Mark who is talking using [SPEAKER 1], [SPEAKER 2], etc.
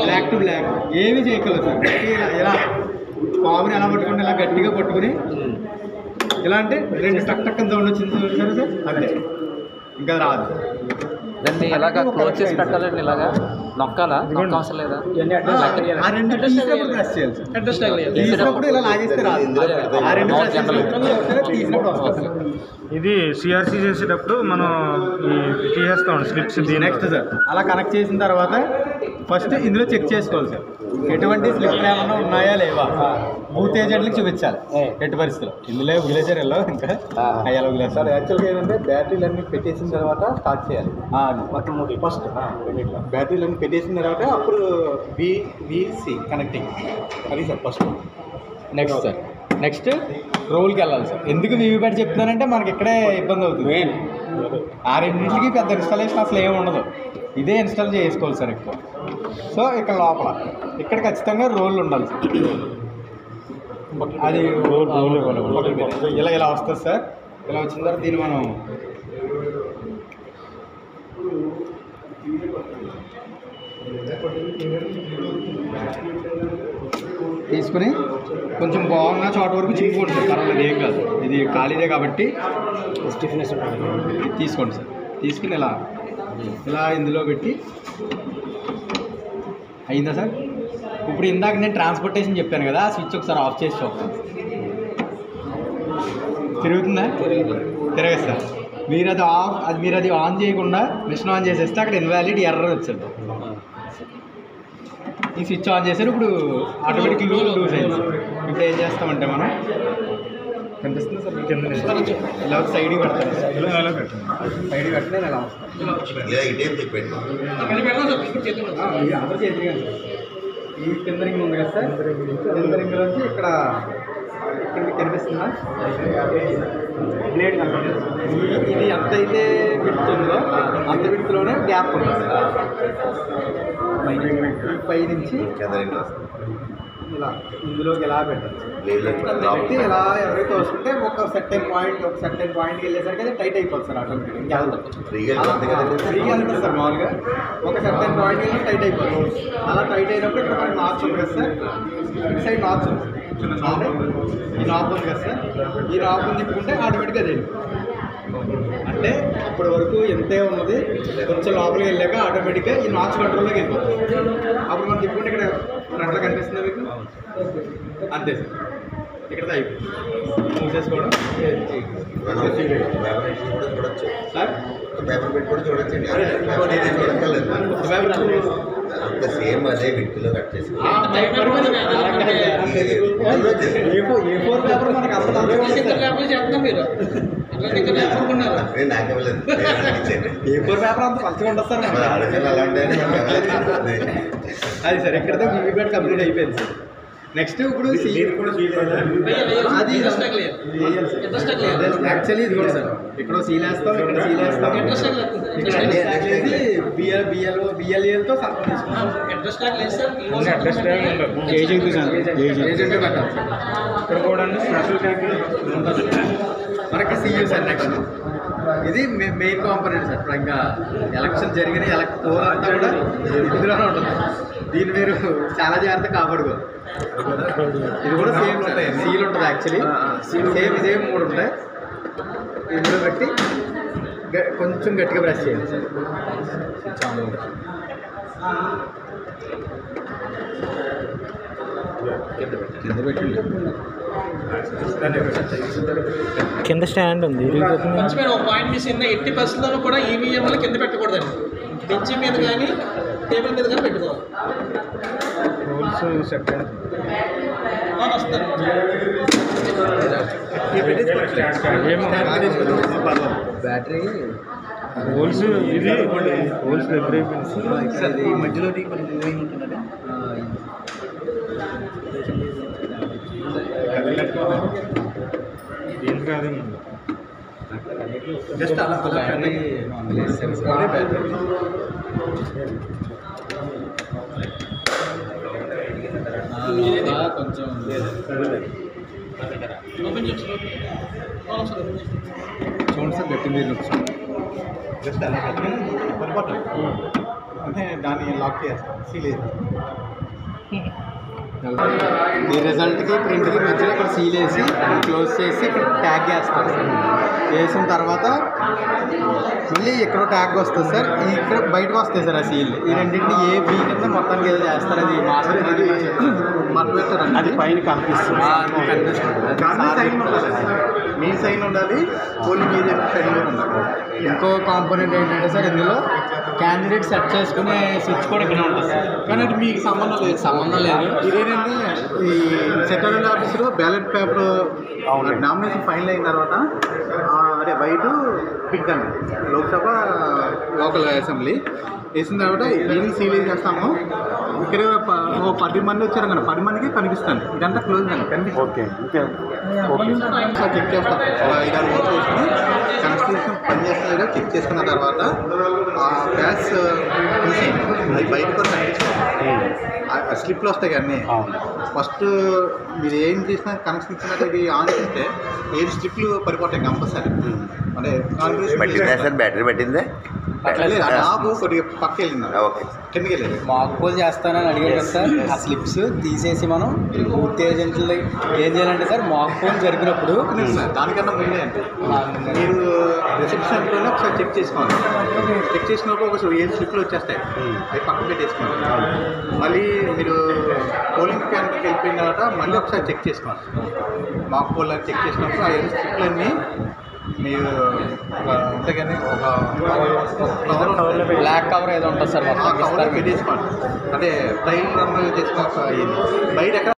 [SPEAKER 1] Black to black ఏమీ చేయగలరు sir. ఇలా పాముని ఎలా పట్టుకుంటే ఇలా గట్టిగా పట్టుకుని ఇలా అంటే 2 టక్ టక్ అని సౌండ్ వచ్చింది సార్. అంతే, ఇంకా రాదు.
[SPEAKER 2] దాన్ని ఎలాగా క్లోజ్ చేసి పెట్టాలండి? ఇలాగా నొక్కాలా? నొక్క అవసరం లేదా?
[SPEAKER 1] ఆ 2 తీసినప్పుడు ప్రెస్ చేయాలి సార్. తీసినప్పుడు ఇలా లాగేస్తే రాదు. ఆ 2 ప్రెస్ తీసినప్పుడు వస్తుంది.
[SPEAKER 3] ఇది సిఆర్సీ చేసేటప్పుడు మనం తీసేస్తాం స్లిప్స్.
[SPEAKER 1] నెక్స్ట్ సార్ అలా కనెక్ట్ చేసిన తర్వాత ఫస్ట్ ఇందులో చెక్ చేసుకోవాలి సార్, ఎటువంటి స్లిప్లు ఏమైనా ఉన్నాయా లేవా. బూత్ ఏజెంట్లకు చూపించాలి ఎట్టి పరిస్థితుల్లో. ఇందులో వదిలేసారు ఎలా ఇంకా అయ్యాలి వదిలేదు సార్. యాక్చువల్గా ఏంటంటే బ్యాటరీలన్నీ పెట్టేసిన తర్వాత స్టార్ట్ చేయాలి. ఫస్ట్ బ్యాటరీలన్నీ పెట్టేసిన తర్వాత అప్పుడు బిసి కనెక్టింగ్, అది sir first. Next sir next రోల్కి వెళ్ళాలి సార్. ఎందుకు వీవీప్యాట్ చెప్తున్నానంటే మనకి ఇక్కడే ఇబ్బంది అవుతుంది. ఆ రెండింటికి పెద్ద ఇన్స్టాలేషన్ అసలు ఏమి ఉండదు, ఇదే ఇన్స్టాల్ చేసుకోవాలి సార్ ఎక్కువ. సో ఇక్కడ లోపల ఇక్కడ ఖచ్చితంగా రోల్ ఉండాలి సార్. అది ఇలా ఇలా వస్తుంది సార్. ఇలా వచ్చిన తర్వాత దీన్ని మనం తీసుకుని కొంచెం బాగున్న చోట వరకు చింపుకోండి సార్, పర్వాలేదు ఏం కాదు. ఇది ఖాళీదే కాబట్టి స్టిఫ్నెస్ ఉంటుంది. తీసుకోండి సార్, తీసుకుని ఇలా ఇలా ఇందులో పెట్టి అయిందా సార్. ఇప్పుడు ఇందాక నేను ట్రాన్స్పోర్టేషన్ చెప్పాను కదా, ఆ స్విచ్ ఒకసారి ఆఫ్ చేసి చూస్తాను. తిరుగుతుందా? తిరగదు సార్. మీరు అది ఆన్ చేయకుండా మిషన్ ఆన్ చేసేస్తే అక్కడ ఇన్వాలిడ్ ఎర్రర్ వచ్చింది. ఈ స్విచ్ ఆన్ చేశారు, ఇప్పుడు ఆటోమేటిక్ లూజ్ అయింది. ఇప్పుడు ఏం చేస్తామంటే మనం కనిపిస్తుంది సార్ కింద ఇలా సైడ్కి పెడతాను. సైడ్కి పెట్టి నేను ఎలా వస్తాను అందరూ చేతిగా. ఈ కింద రింగ్ ఉంది కదా సార్, కింద రింగ్ నుంచి ఇక్కడ కనిపిస్తుందా బ్లేడ్ కనిపిస్తుంది. ఇది ఎంతైతే విడుతుందో అంత విడుతులోనే గ్యాప్ ఉంటుంది. పై నుంచి ఇలా ఇందులోకి ఎలా పెట్టాలి పెట్టి ఇలా ఎవరైతే వస్తుంటే ఒక సర్టెన్ పాయింట్కి వెళ్ళేసరికి అది టైట్ అయిపోతుంది సార్. ఆటోమేటిక్గా ఫ్రీగా వెళ్తుంది సార్. మామూలుగా ఒక సర్టెన్ పాయింట్కి వెళ్ళి టైట్ అయిపోతుంది. అలా టైట్ అయినప్పుడు ఇక్కడ మనకి నాచ్ ఉంది కదా సార్, ఇటు సైడ్ నాచ్ ఉంది. ఈ నాబ్ ఉంది కదా సార్, ఈ నాబ్ తిప్పుకుంటే ఆటోమేటిక్గా అది అంటే అప్పటి వరకు ఎంతే ఉన్నది కొంచెం లోపలికి వెళ్ళాక ఆటోమేటిక్గా ఈ నాచ్ కంట్రోల్లోకి వెళ్ళిపోతుంది. అప్పుడు మనం తిప్పుకుంటే ఇక్కడ అట్లా కనిపిస్తుంది మీకు, అంతే సార్. ఇక్కడ అయిపోయింది మూసేసుకోవడం సార్.
[SPEAKER 4] పేపర్ పెట్టి కూడా చూడొచ్చండి. సేమ్ అదే వ్యక్తిలో కట్ చేసి
[SPEAKER 1] పేపర్ మనకి అసలు పేపర్ అంత మంచిగా ఉండదు సార్. అది సార్ ఇక్కడతో వీవీప్యాట్ కంప్లీట్ అయిపోయింది సార్. నెక్స్ట్ ఇప్పుడు యాక్చువల్లీ ఇది కూడా సార్ ఇక్కడ సీల్ వేస్తాం, ఇక్కడ సీల్ వేస్తాం, బిఎల్ఏలతో సంతం తీసుకుంటాం. ఏజెంట్ పెట్టాలి సార్. ఇక్కడ కూడా స్పెషల్ ట్యాగ్ ఉంటుంది మనకి సియూ సార్. నెక్స్ట్ ఇది మెయిన్ కాంపోనెంట్ సార్. ఇప్పుడు ఇంకా ఎలక్షన్ జరిగిన పోల్ అంతా కూడా ఇందులోనే ఉంటుంది. దీన్ని మీరు చాలా జాగ్రత్తగా కాపాడుకోవాలి. ఇది కూడా సేమ్ సీల్ ఉంటుంది యాక్చువల్లీ. సేమ్ ఇదే 3 ఉంటాయి. ఇందులో పెట్టి కొంచెం గట్టిగా ప్రెస్ చేయండి సార్.
[SPEAKER 3] కింద స్టాండ్ ఉంది.
[SPEAKER 5] ఒక పాయింట్ మిస్ అయింది. 80% కూడా ఈవీఎంలు కింద పెట్టకూడదండి. బెంచ్ మీద కానీ టేబుల్ మీద కానీ పెట్టుకోవాలి.
[SPEAKER 3] రూల్స్ సెట్
[SPEAKER 1] బ్యాటరీ
[SPEAKER 3] హోల్స్ ఇది హోల్స్ దగ్గర
[SPEAKER 1] ఈ మధ్యలో ఉంటుందండి.
[SPEAKER 3] ఏం కాదండి,
[SPEAKER 1] జస్ట్ అలా బ్యాటరీ కొంచెం చూడండి సార్ గట్టి మీరు జస్ట్ అలా అంటే దాన్ని లాక్ చేస్తాం, సీల్ వేస్తాం. ఈ రిజల్ట్కి ప్రింట్కి మధ్యలో ఇక్కడ సీల్ వేసి క్లోజ్ చేసి ఇక్కడ ట్యాగ్ చేస్తారు సార్. వేసిన తర్వాత మళ్ళీ ఇక్కడ ట్యాగ్ వస్తుంది సార్, ఇక్కడ బయటకు వస్తాయి సార్ ఆ సీల్. ఈ రెండింటిని ఏ బీ కింద మొత్తానికి ఏదో చేస్తారు. అది మాస్టర్ పెట్టారు, అది పైన కనిపిస్తుంది. మీ సైన్ ఉండాలి, పోలింగ్ ఏజెంట్ సైన్ ఉండాలి. ఇంకో కాంపోనెంట్ ఏంటంటే సార్, ఇందులో క్యాండిడేట్ సెట్ చేసుకునే స్విచ్ కూడా ఇక్కడ ఉంటుంది సార్. కానీ అది మీకు సంబంధం లేదు. ఇదేంటంటే ఈ సెక్రటరీ ఆఫీస్లో బ్యాలెట్ పేపర్ నామినేషన్ ఫైనల్ అయిన తర్వాత అదే వైట్ పింక్ అండి లోక్సభ లోకల్ అసెంబ్లీ వేసిన తర్వాత ఈవినింగ్ సీల్ చేస్తాము. ఇక్కడ 10 మంది వచ్చారు కదా, 10 మందికి కనిపిస్తాను. ఇదంతా క్లోజ్ అండి కనిపిస్తుంది. చెక్ చేస్తాం, 5-6 ఓట్లు వేసుకుని కాన్స్టిట్యూషన్ పనిచేస్తుందో చెక్ చేసుకున్న తర్వాత ఆ బ్యాచ్ తీసి అది బయట కూడా కనిపిస్తాం. స్లిప్లు వస్తాయి అన్నీ. ఫస్ట్ మీరు ఏం చేసినా కనెక్షన్ ఇచ్చినట్టు ఇది ఆన్ చేస్తే 7 స్లిప్లు పడిపోతాయి కంపల్సరీ. అంటే
[SPEAKER 4] బ్యాటరీ పెట్టిందే
[SPEAKER 1] నాకు కొద్దిగా పక్క వెళ్ళింది, కిందకి వెళ్ళింది.
[SPEAKER 6] మాక్ పోల్ చేస్తానని అడిగారు కదా సార్. ఆ స్లిప్స్ తీసేసి మనం బూత్ ఏజెంట్లు ఏం చేయాలంటే సార్, మాక్ పోల్ జరిగినప్పుడు
[SPEAKER 1] దానికన్నా ముందే అంటే మీరు రిసెప్షన్లోనే ఒకసారి చెక్ చేసుకోవాలి. చెక్ చేసినప్పుడు ఒక 7 స్లిప్లు వచ్చేస్తాయి, అవి పక్కన పెట్టేసుకోవాలి. మళ్ళీ మీరు పోలింగ్ క్యాంప్కి వెళ్ళిపోయిన తర్వాత మళ్ళీ ఒకసారి చెక్ చేసుకోవాలి. మాక్ పోల్ చెక్ చేసినప్పుడు ఆ 7 స్లిప్లన్నీ మీరు అంతేగాని ఒక కవర్
[SPEAKER 6] బ్లాక్ కవర్ ఏదో ఉంటుంది సార్,
[SPEAKER 1] కవర్లో పెట్టేసుకోండి. అంటే ట్రైల్ రన్ చేసిన బయట ఎక్కడ